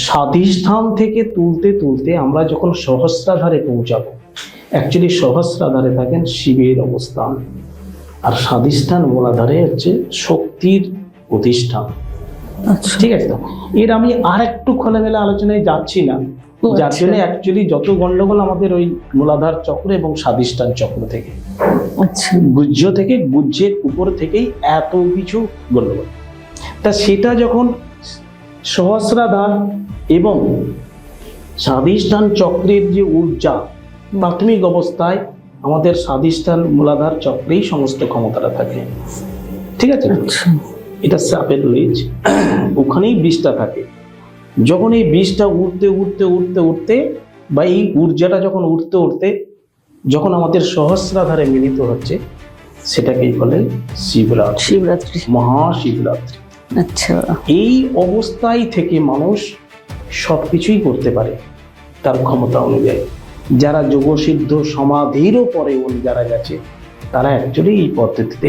স্বাধিষ্ঠান থেকে তুলতে তুলতে আমরা যখন সহস্রাধারে পৌঁছাবো, অ্যাকচুয়ালি সহস্রাধারে থাকেন শিবের অবস্থান, আর স্বাধিষ্ঠান মূলাধারে হচ্ছে শক্তির প্রতিষ্ঠান। ঠিক আছে, তো এর আমি আর একটু খোলামেলা আলোচনায় যাচ্ছি না, যার জন্য অ্যাকচুয়ালি যত গন্ডগোল আমাদের ওই মূলাধার চক্র এবং স্বাধিষ্ঠান চক্র থেকে, গুহ্য থেকে, গুহ্যের উপর থেকেই এত কিছু গন্ডগোল। তা সেটা যখন সহস্রাধার এবং স্বাধিষ্ঠান চক্রের যে ঊর্জা, প্রাথমিক অবস্থায় আমাদের স্বাধিষ্ঠান মূলাধার চক্রেই সমস্ত ক্ষমতাটা থাকে। ঠিক আছে, এটা সাপের লেজ, ওখানেই বিষটা থাকে। যখন এই বিষটা উঠতে উঠতে উঠতে উঠতে বা এই ঊর্জাটা যখন উঠতে উঠতে যখন আমাদের সহস্রাধারে মিলিত হচ্ছে, সেটাকেই বলে শিবরাত্রি, মহাশিবরাত্রি। আচ্ছা, এই অবস্থায় থেকে মানুষ সবকিছুই করতে পারে তার ক্ষমতা অনুযায়ী। যারা যোগসিদ্ধ সমাধিরও পরে যারা গেছে, তারা অ্যাকচুয়ালি এই পদ্ধতিতে